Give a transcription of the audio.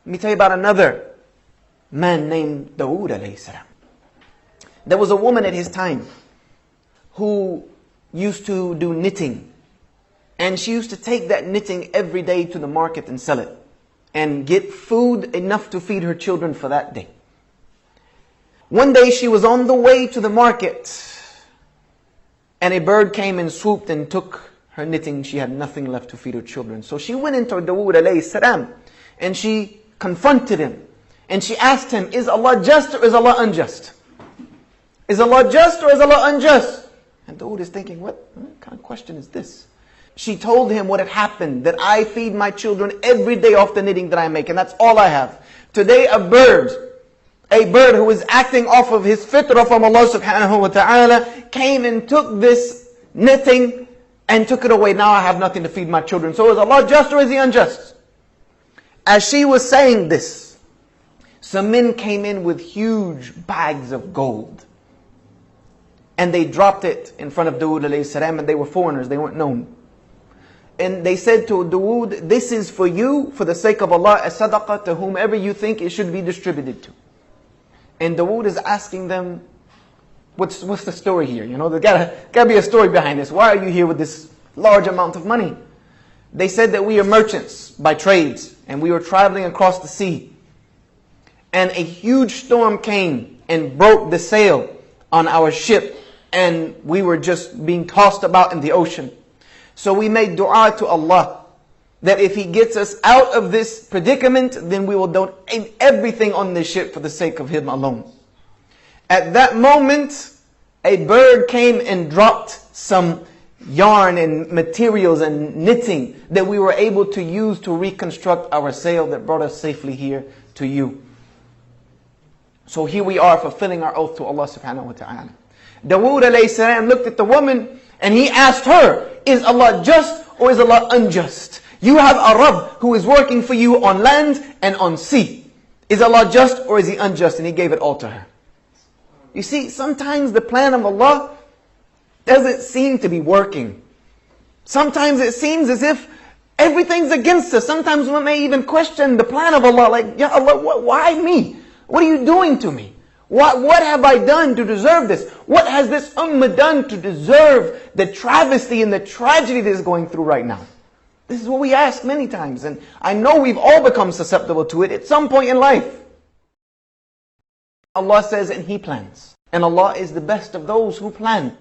Let me tell you about another man named Dawood alayhi salam. There was a woman at his time who used to do knitting. And she used to take that knitting every day to the market and sell it. And get food enough to feed her children for that day. One day she was on the way to the market. And a bird came and swooped and took her knitting. She had nothing left to feed her children. So she went into Dawood alayhi salam. And she confronted him. And she asked him, is Allah just or is Allah unjust? Is Allah just or is Allah unjust? And Dawood is thinking, what kind of question is this? She told him what had happened, that I feed my children every day off the knitting that I make, and that's all I have. Today a bird who is acting off of his fitrah from Allah subhanahu wa ta'ala, came and took this knitting and took it away. Now I have nothing to feed my children. So is Allah just or is He unjust? As she was saying this, some men came in with huge bags of gold. And they dropped it in front of Dawood alayhi salam, and they were foreigners, they weren't known. And they said to Dawood, this is for you, for the sake of Allah, a sadaqah to whomever you think it should be distributed to. And Dawood is asking them, what's the story here? You know, there's gotta be a story behind this. Why are you here with this large amount of money? They said that we are merchants by trades, and we were traveling across the sea. And a huge storm came and broke the sail on our ship, and we were just being tossed about in the ocean. So we made dua to Allah that if He gets us out of this predicament, then we will donate everything on this ship for the sake of Him alone. At that moment, a bird came and dropped some yarn and materials and knitting that we were able to use to reconstruct our sail that brought us safely here to you. So here we are fulfilling our oath to Allah subhanahu wa ta'ala. Dawood alayhi salam looked at the woman and he asked her, is Allah just or is Allah unjust? You have a Rabb who is working for you on land and on sea. Is Allah just or is He unjust? And he gave it all to her. You see, sometimes the plan of Allah doesn't seem to be working. Sometimes it seems as if everything's against us. Sometimes we may even question the plan of Allah. Like, Ya Allah, why me? What are you doing to me? What have I done to deserve this? What has this ummah done to deserve the travesty and the tragedy that is going through right now? This is what we ask many times, and I know we've all become susceptible to it at some point in life. Allah says, and He plans. And Allah is the best of those who plan.